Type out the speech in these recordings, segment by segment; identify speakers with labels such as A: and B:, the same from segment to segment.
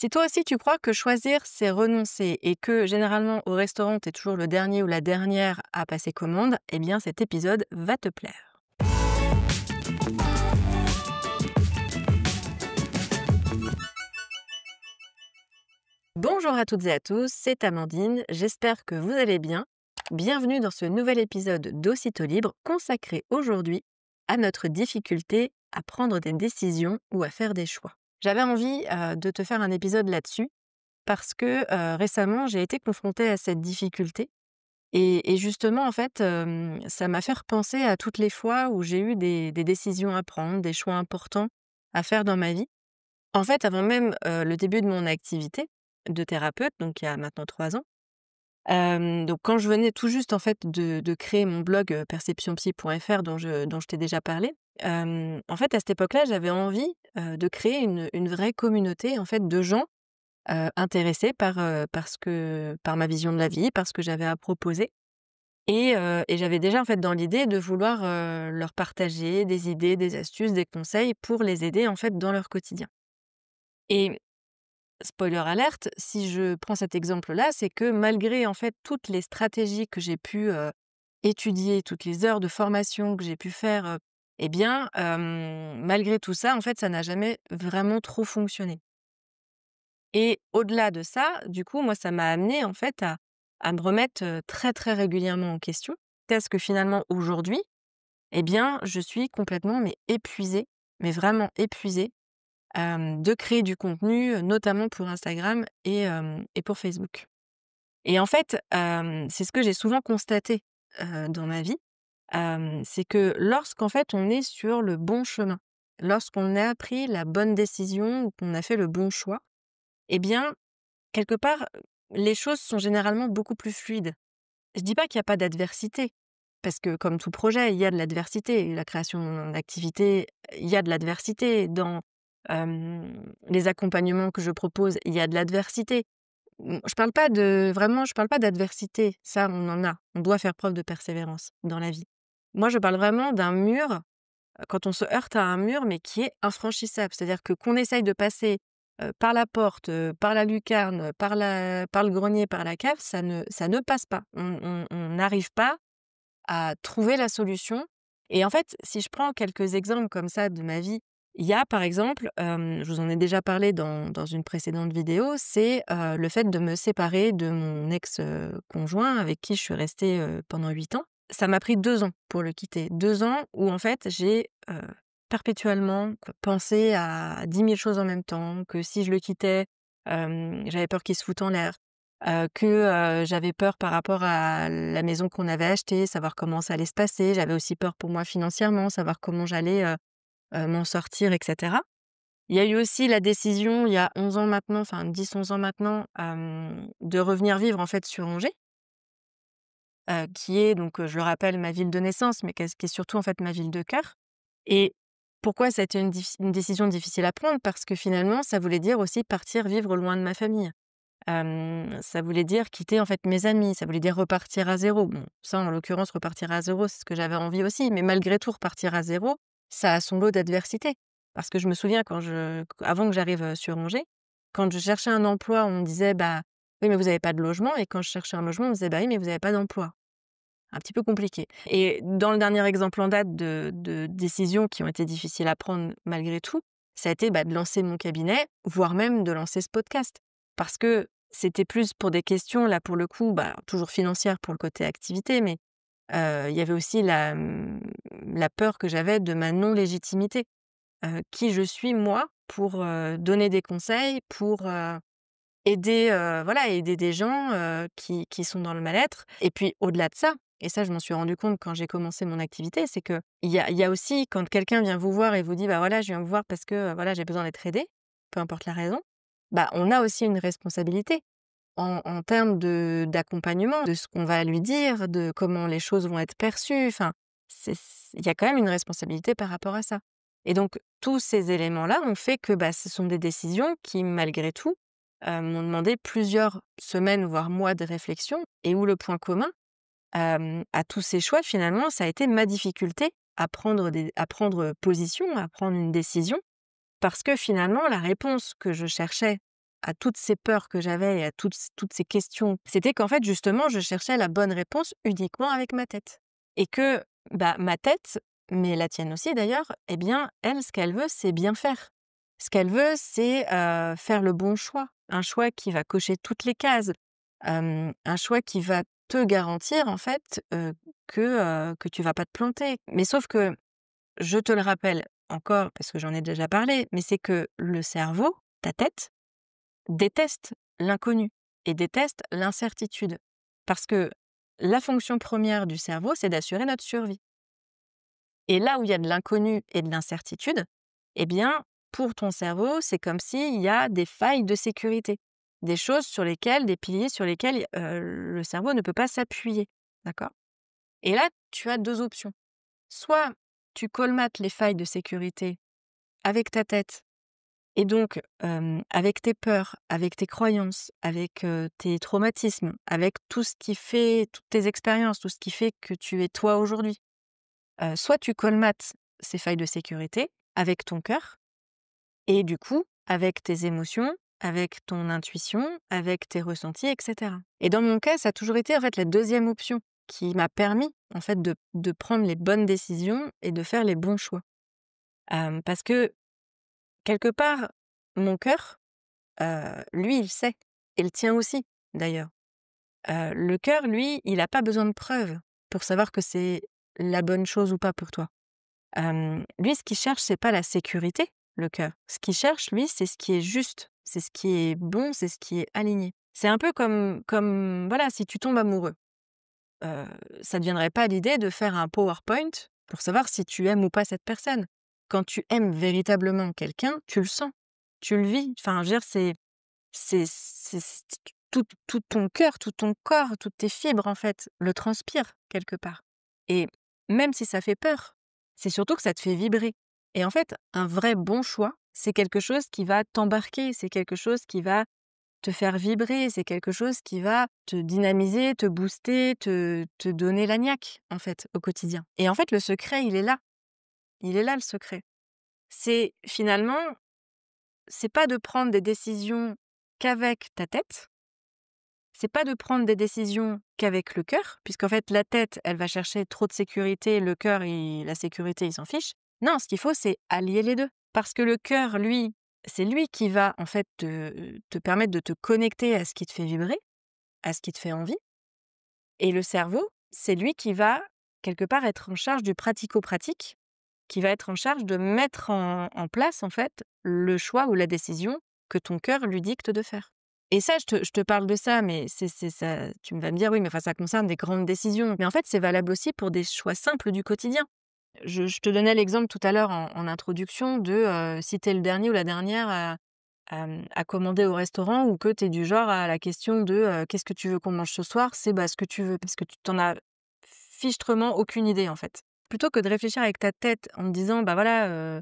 A: Si toi aussi tu crois que choisir, c'est renoncer et que généralement au restaurant, tu es toujours le dernier ou la dernière à passer commande, eh bien cet épisode va te plaire. Bonjour à toutes et à tous, c'est Amandine, j'espère que vous allez bien. Bienvenue dans ce nouvel épisode d'Aussitôt Libre consacré aujourd'hui à notre difficulté à prendre des décisions ou à faire des choix. J'avais envie de te faire un épisode là-dessus parce que récemment, j'ai été confrontée à cette difficulté et justement, en fait, ça m'a fait repenser à toutes les fois où j'ai eu des décisions à prendre, des choix importants à faire dans ma vie. En fait, avant même, le début de mon activité de thérapeute, donc il y a maintenant 3 ans, donc quand je venais tout juste, en fait, de créer mon blog, perceptionpsy.fr dont je t'ai déjà parlé, en fait, à cette époque-là, j'avais envie, de créer une vraie communauté, en fait, de gens intéressés par ma vision de la vie, par ce que j'avais à proposer et j'avais déjà, en fait, dans l'idée de vouloir, leur partager des idées, des astuces, des conseils pour les aider, en fait, dans leur quotidien et spoiler alerte, si je prends cet exemple-là, c'est que malgré, en fait, toutes les stratégies que j'ai pu, étudier, toutes les heures de formation que j'ai pu faire, eh bien, malgré tout ça, en fait, ça n'a jamais vraiment trop fonctionné. Et au-delà de ça, du coup, moi, ça m'a amenée en fait à me remettre, très, très régulièrement en question. Parce que finalement aujourd'hui, eh bien, je suis complètement mais épuisée, mais vraiment épuisée, de créer du contenu, notamment pour Instagram et pour Facebook. Et en fait, c'est ce que j'ai souvent constaté, dans ma vie, c'est que lorsqu'en fait on est sur le bon chemin, lorsqu'on a pris la bonne décision ou qu'on a fait le bon choix, eh bien, quelque part, les choses sont généralement beaucoup plus fluides. Je dis pas qu'il y a pas d'adversité, parce que comme tout projet, il y a de l'adversité. La création d'une activité, il y a de l'adversité. Dans, les accompagnements que je propose, il y a de l'adversité. Je parle pas d'adversité, ça on en a. On doit faire preuve de persévérance dans la vie. Moi, je parle vraiment d'un mur, quand on se heurte à un mur, mais qui est infranchissable. C'est-à-dire que qu'on essaye de passer, par la porte, par la lucarne, par le grenier, par la cave, ça ne passe pas. On n'arrive pas à trouver la solution et en fait, si je prends quelques exemples comme ça de ma vie, il y a par exemple, je vous en ai déjà parlé dans une précédente vidéo, c'est, le fait de me séparer de mon ex, conjoint avec qui je suis restée, pendant 8 ans. Ça m'a pris 2 ans pour le quitter. 2 ans où en fait j'ai, perpétuellement pensé à 10 000 choses en même temps, que si je le quittais, j'avais peur qu'il se foute en l'air, j'avais peur par rapport à la maison qu'on avait achetée, savoir comment ça allait se passer. J'avais aussi peur pour moi financièrement, savoir comment j'allais, m'en sortir et cetera. Il y a eu aussi la décision, il y a 11 ans maintenant, enfin 10-11 ans maintenant, de revenir vivre en fait sur Angers, qui est donc, je le rappelle, ma ville de naissance, mais qui est surtout en fait ma ville de cœur. Et pourquoi ça a été une décision difficile à prendre? Parce que finalement, ça voulait dire aussi partir vivre loin de ma famille. Ça voulait dire quitter en fait mes amis, ça voulait dire repartir à zéro. Bon, ça en l'occurrence repartir à zéro, c'est ce que j'avais envie aussi, mais malgré tout repartir à zéro, ça a son lot d'adversité. Parce que je me souviens avant que j'arrive, sur Angers, quand je cherchais un emploi, on me disait: «Bah, oui, mais vous avez pas de logement» et quand je cherchais un logement, on me disait: «Bah oui, mais vous avez pas d'emploi». Un petit peu compliqué. Et dans le dernier exemple en date de décisions qui ont été difficiles à prendre malgré tout, ça a été, bah, de lancer mon cabinet, voire même de lancer ce podcast. Parce que c'était plus pour des questions, là, pour le coup, bah, toujours financières pour le côté activité, mais il y avait aussi la peur que j'avais de ma non-légitimité. Qui je suis moi pour, donner des conseils, pour, aider, voilà, aider des gens, qui sont dans le mal-être et puis au-delà de ça et ça je m'en suis rendu compte quand j'ai commencé mon activité, c'est qu'il y a aussi quand quelqu'un vient vous voir et vous dit: «Bah, voilà, je viens vous voir parce que, voilà, j'ai besoin d'être aidé», peu importe la raison, bah, on a aussi une responsabilité en termes d'accompagnement, de ce qu'on va lui dire, de comment les choses vont être perçues, enfin, c'est il y a quand même une responsabilité par rapport à ça et donc tous ces éléments-là ont fait que, bah, ce sont des décisions qui malgré tout, m'ont demandé plusieurs semaines, voire mois de réflexion et où le point commun, à tous ces choix finalement, ça a été ma difficulté à prendre position, à prendre une décision parce que finalement la réponse que je cherchais à toutes ces peurs que j'avais et à toutes ces questions, c'était qu'en fait, justement, je cherchais la bonne réponse uniquement avec ma tête. Et que ma tête, mais la tienne aussi d'ailleurs, eh bien, elle, ce qu'elle veut, c'est bien faire. Ce qu'elle veut, c'est faire le bon choix. Un choix qui va cocher toutes les cases. Un choix qui va te garantir, en fait, que tu vas pas te planter. Mais sauf que, je te le rappelle encore, parce que j'en ai déjà parlé, mais c'est que le cerveau, ta tête, déteste l'inconnu et déteste l'incertitude. Parce que la fonction première du cerveau, c'est d'assurer notre survie. Et là où il y a de l'inconnu et de l'incertitude, eh bien, pour ton cerveau, c'est comme s'il y a des failles de sécurité, des choses sur lesquelles, des piliers sur lesquels le cerveau ne peut pas s'appuyer. D'accord? Et là, tu as 2 options. Soit tu colmates les failles de sécurité avec ta tête et donc avec tes peurs, avec tes croyances, avec tes traumatismes, avec tout ce qui fait, toutes tes expériences, tout ce qui fait que tu es toi aujourd'hui. Soit tu colmates ces failles de sécurité avec ton cœur et du coup, avec tes émotions, avec ton intuition, avec tes ressentis, et cetera. Et dans mon cas, ça a toujours été en fait la 2e option qui m'a permis en fait de prendre les bonnes décisions et de faire les bons choix. Parce que quelque part, mon cœur, lui, il sait et le tien aussi d'ailleurs. Le cœur, lui, il a pas besoin de preuves pour savoir que c'est la bonne chose ou pas pour toi. Lui, ce qu'il cherche, c'est pas la sécurité, le cœur. Ce qu'il cherche, lui, c'est ce qui est juste, c'est ce qui est bon, c'est ce qui est aligné. C'est un peu comme voilà, si tu tombes amoureux, heu, ça ne viendrait pas l'idée de faire un PowerPoint pour savoir si tu aimes ou pas cette personne. Quand tu aimes véritablement quelqu'un, tu le sens, tu le vis. Enfin, je veux dire, c'est tout ton cœur, tout ton corps, toutes tes fibres, en fait, le transpirent quelque part. Et même si ça fait peur, c'est surtout que ça te fait vibrer. Et en fait, un vrai bon choix, c'est quelque chose qui va t'embarquer, c'est quelque chose qui va te faire vibrer, c'est quelque chose qui va te dynamiser, te booster, te donner la niaque, en fait, au quotidien. Et en fait, le secret, il est là. Il est là, le secret. C'est finalement, c'est pas de prendre des décisions qu'avec ta tête, c'est pas de prendre des décisions qu'avec le cœur, puisqu'en fait, la tête, elle va chercher trop de sécurité, le cœur, la sécurité, il s'en fiche. Non, ce qu'il faut, c'est allier les 2. Parce que le cœur, lui, c'est lui qui va, en fait, te permettre de te connecter à ce qui te fait vibrer, à ce qui te fait envie. Et le cerveau, c'est lui qui va, quelque part, être en charge du pratico-pratique, qui va être en charge de mettre en place, en fait, le choix ou la décision que ton cœur lui dicte de faire. Et ça, je te parle de ça, mais c'est ça, tu vas me dire: «Oui, mais enfin, ça concerne des grandes décisions». Mais en fait, c'est valable aussi pour des choix simples du quotidien. Je te donnais l'exemple tout à l'heure en introduction de, si tu es le dernier ou la dernière à commander au restaurant ou que tu es du genre à la question de, «Qu'est-ce que tu veux qu'on mange ce soir?» C'est, ce que tu veux parce que tu t'en as fichtrement aucune idée, en fait. Plutôt que de réfléchir avec ta tête en te disant: «Bah, voilà,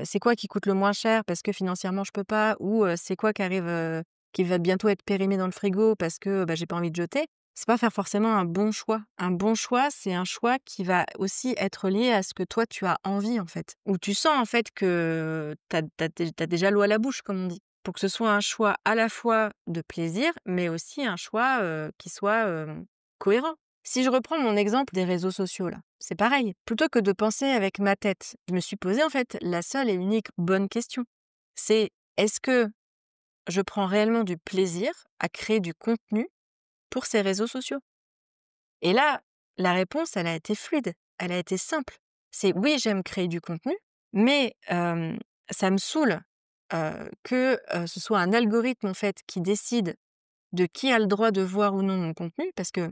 A: c'est quoi qui coûte le moins cher parce que financièrement je peux pas?» ou, «C'est quoi qui arrive, qui va bientôt être périmé dans le frigo parce que, j'ai pas envie de jeter», c'est pas faire forcément un bon choix. Un bon choix, c'est un choix qui va aussi être lié à ce que toi tu as envie, en fait. Où tu sens, en fait, que t'as déjà l'eau à la bouche, comme on dit. Pour que ce soit un choix à la fois de plaisir, mais aussi un choix, qui soit, cohérent. Si je reprends mon exemple des réseaux sociaux là, c'est pareil. Plutôt que de penser avec ma tête, je me suis posé en fait la seule et unique bonne question. C'est: est-ce que je prends réellement du plaisir à créer du contenu pour ces réseaux sociaux? Et là, la réponse, elle a été fluide, elle a été simple. C'est: oui, j'aime créer du contenu, mais ça me saoule, que, ce soit un algorithme en fait qui décide de qui a le droit de voir ou non mon contenu, parce que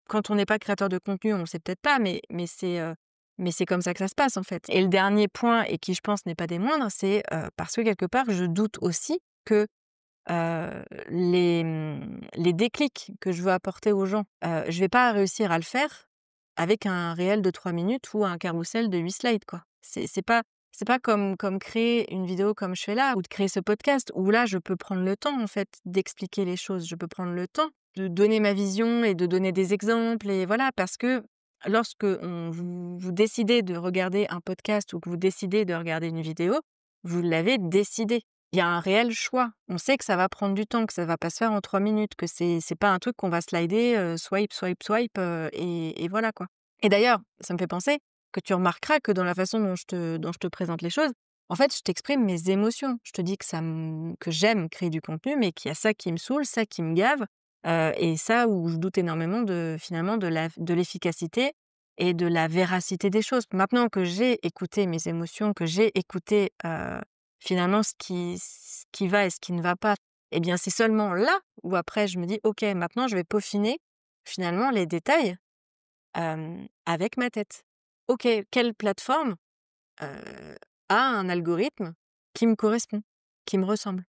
A: quand on n'est pas créateur de contenu, on le sait peut-être pas, mais c'est comme ça que ça se passe, en fait. Et le dernier point, et qui je pense n'est pas des moindres, c'est, parce que quelque part, je doute aussi que, les déclics que je veux apporter aux gens, je vais pas réussir à le faire avec un réel de 3 minutes ou un carrousel de 8 slides, quoi. C'est pas comme créer une vidéo comme je fais là, ou de créer ce podcast, où là, je peux prendre le temps, en fait, d'expliquer les choses. Je peux prendre le temps de donner ma vision et de donner des exemples et voilà. Parce que lorsque vous décidez de regarder un podcast ou que vous décidez de regarder une vidéo, vous l'avez décidé. Il y a un réel choix. On sait que ça va prendre du temps, que ça va pas se faire en 3 minutes, que c'est pas un truc qu'on va slider, swipe, swipe, swipe, et voilà, quoi. Et d'ailleurs, ça me fait penser que tu remarqueras que dans la façon dont je te présente les choses, en fait, je t'exprime mes émotions. Je te dis que j'aime créer du contenu, mais qu'il y a ça qui me saoule, ça qui me gave, et ça où je doute énormément finalement de l'efficacité et de la véracité des choses. Maintenant que j'ai écouté mes émotions, que j'ai écouté, finalement ce qui va et ce qui ne va pas, eh bien, c'est seulement là où après je me dis: «OK, maintenant je vais peaufiner finalement les détails, avec ma tête. OK, quelle plateforme, a un algorithme qui me correspond, qui me ressemble?»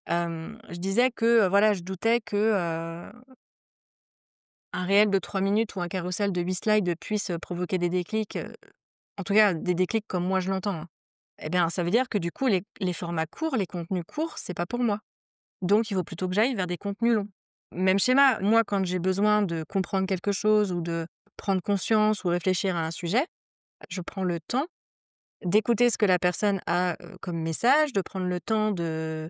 A: Je disais que, voilà, je doutais que, un réel de 3 minutes ou un carrousel de 8 slides puisse, provoquer des déclics, en tout cas des déclics comme moi je l'entends, hein. Eh bien, ça veut dire que du coup les formats courts, les contenus courts, c'est pas pour moi. Donc il faut plutôt que j'aille vers des contenus longs. Même schéma, moi quand j'ai besoin de comprendre quelque chose ou de prendre conscience ou réfléchir à un sujet, je prends le temps d'écouter ce que la personne a, comme message, de prendre le temps de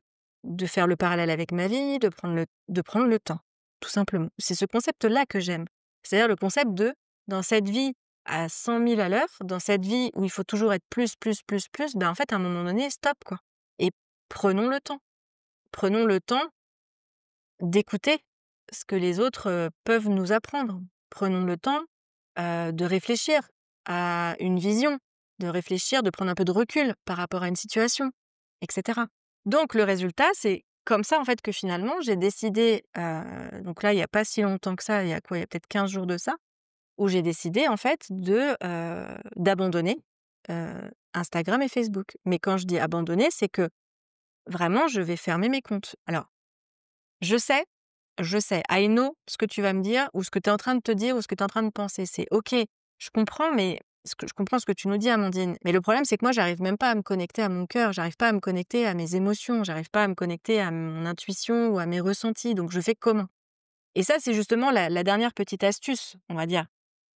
A: faire le parallèle avec ma vie, de prendre le temps, tout simplement. C'est ce concept-là que j'aime. C'est-à-dire le concept de dans cette vie à 100 000 à l'heure, dans cette vie où il faut toujours être plus, plus, plus, plus, ben, en fait, à un moment donné, stop, quoi. Et prenons le temps. Prenons le temps d'écouter ce que les autres, peuvent nous apprendre. Prenons le temps, de réfléchir à une vision, de réfléchir, de prendre un peu de recul par rapport à une situation, et cetera. Donc le résultat, c'est comme ça, en fait, que finalement j'ai décidé, donc là, il y a pas si longtemps que ça, il y a quoi? Il y a peut-être 15 jours de ça, où j'ai décidé, en fait, d'abandonner, Instagram et Facebook. Mais quand je dis abandonner, c'est que vraiment je vais fermer mes comptes. Alors je sais, I know ce que tu vas me dire ou ce que tu es en train de te dire ou ce que tu es en train de penser. C'est OK, je comprends, mais je comprends ce que tu nous dis, Amandine. Mais le problème, c'est que moi, j'arrive même pas à me connecter à mon cœur, j'arrive pas à me connecter à mes émotions, j'arrive pas à me connecter à mon intuition ou à mes ressentis. Donc, je fais comment? Et ça, c'est justement la dernière petite astuce, on va dire,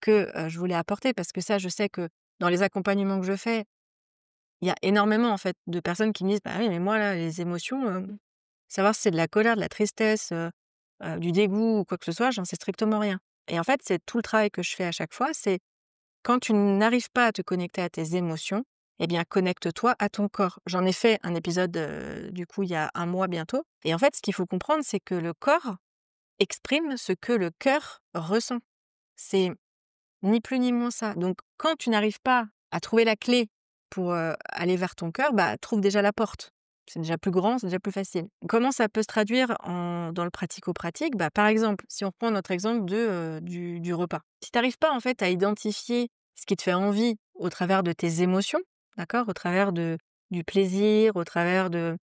A: que je voulais apporter parce que ça, je sais que dans les accompagnements que je fais, il y a énormément, en fait, de personnes qui me disent: «Bah oui, mais moi, là, les émotions, savoir si c'est de la colère, de la tristesse, du dégoût ou quoi que ce soit, j'en sais strictement rien». Et en fait, c'est tout le travail que je fais à chaque fois, c'est quand tu n'arrives pas à te connecter à tes émotions, eh bien, connecte-toi à ton corps. J'en ai fait un épisode, du coup, il y a un mois bientôt. Et en fait, ce qu'il faut comprendre, c'est que le corps exprime ce que le cœur ressent. C'est ni plus ni moins ça. Donc quand tu n'arrives pas à trouver la clé pour, aller vers ton cœur, bah, trouve déjà la porte. C'est déjà plus grand, c'est déjà plus facile. Comment ça peut se traduire dans le pratico-pratique? Bah, par exemple, si on prend notre exemple du repas. Si tu n'arrives pas en fait à identifier ce qui te fait envie au travers de tes émotions, d'accord? Au travers du plaisir, au travers de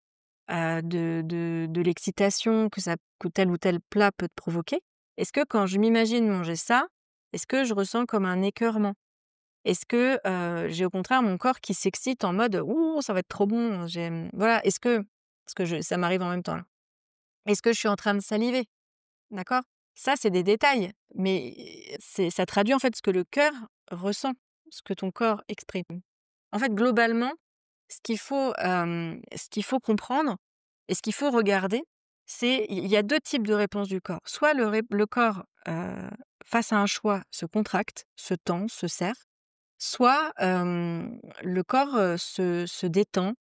A: l'excitation que tel ou tel plat peut te provoquer. Est-ce que quand je m'imagine manger ça, est-ce que je ressens comme un écoeurement? Est-ce que, j'ai au contraire mon corps qui s'excite en mode: «Ouh, ça va être trop bon, j'aime» voilà, est-ce que parce que ça m'arrive en même temps là. Est-ce que je suis en train de saliver? D'accord? Ça, c'est des détails, mais ça traduit en fait ce que le cœur ressent, ce que ton corps exprime. En fait, globalement, ce qu'il faut comprendre et ce qu'il faut regarder, c'est il y a 2 types de réponses du corps. Soit le corps, face à un choix, se contracte, se tend, se serre, soit, le corps, se détend,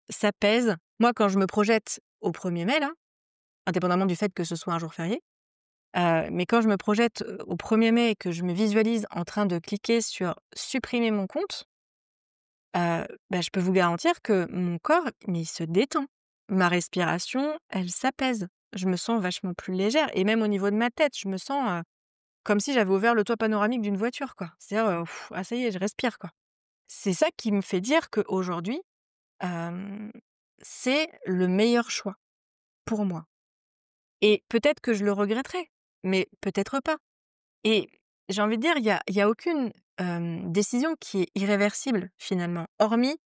A: s'apaise. Moi, quand je me projette au 1er mai là, indépendamment du fait que ce soit un jour férié, mais quand je me projette, au 1er mai et que je me visualise en train de cliquer sur «supprimer mon compte», bah, je peux vous garantir que mon corps, mais il se détend. Ma respiration, elle s'apaise. Je me sens vachement plus légère et même au niveau de ma tête, je me sens, comme si j'avais ouvert le toit panoramique d'une voiture, quoi. C'est-à-dire, «Ah ça y est, je respire», quoi. C'est ça qui me fait dire qu'aujourd'hui, hem, c'est le meilleur choix pour moi et peut-être que je le regretterai, mais peut-être pas. Et j'ai envie de dire, il y a aucune, décision qui est irréversible finalement, hormis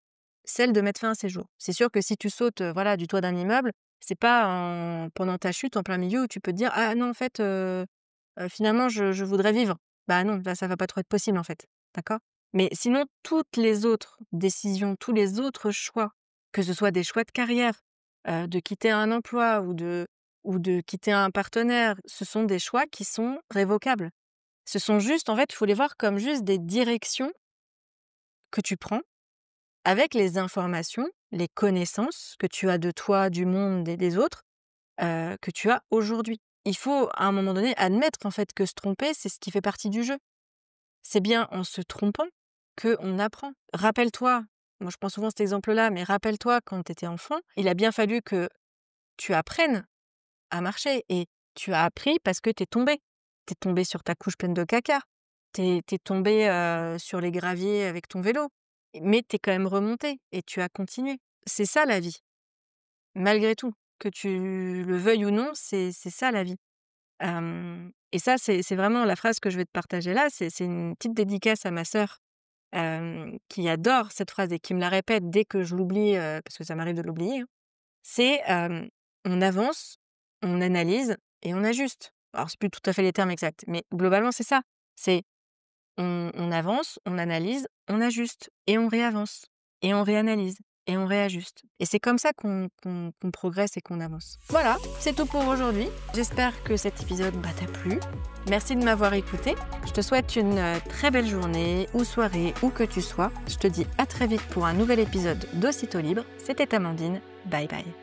A: celle de mettre fin à ses jours. C'est sûr que si tu sautes, voilà, du toit d'un immeuble, c'est pas pendant ta chute en plein milieu où tu peux te dire: «Ah non en fait, finalement je voudrais vivre». Bah non, là ça va pas trop être possible en fait, d'accord? Mais sinon toutes les autres décisions, tous les autres choix que ce soit des choix de carrière, de quitter un emploi ou de quitter un partenaire, ce sont des choix qui sont révocables. Ce sont juste, en fait, il faut les voir comme juste des directions que tu prends avec les informations, les connaissances que tu as de toi, du monde et des autres, que tu as aujourd'hui. Il faut, à un moment donné, admettre, en fait, que se tromper, c'est ce qui fait partie du jeu. C'est bien en se trompant qu'on apprend. Rappelle-toi, moi je prends souvent cet exemple-là, mais rappelle-toi quand tu étais enfant, il a bien fallu que tu apprennes à marcher et tu as appris parce que tu es tombé. Tu es tombé sur ta couche pleine de caca. Tu es tombé sur les graviers avec ton vélo. Mais tu es quand même remonté et tu as continué. C'est ça la vie, malgré tout. Que tu le veuilles ou non, c'est ça la vie. Et ça, c'est vraiment la phrase que je vais te partager là. C'est une petite dédicace à ma sœur qui adore cette phrase et qui me la répète dès que je l'oublie, parce que ça m'arrive de l'oublier, hein. C'est on avance, on analyse et on ajuste. Alors, c'est plus tout à fait les termes exacts, mais globalement, c'est ça. C'est on avance, on analyse, on ajuste et on réavance et on réanalyse et on réajuste. Et c'est comme ça qu'on progresse et qu'on avance. Voilà, c'est tout pour aujourd'hui. J'espère que cet épisode t'a plu. Merci de m'avoir écouté. Je te souhaite une très belle journée ou soirée, où que tu sois. Je te dis à très vite pour un nouvel épisode d'Aussitôt Libre. C'était Amandine. Bye bye.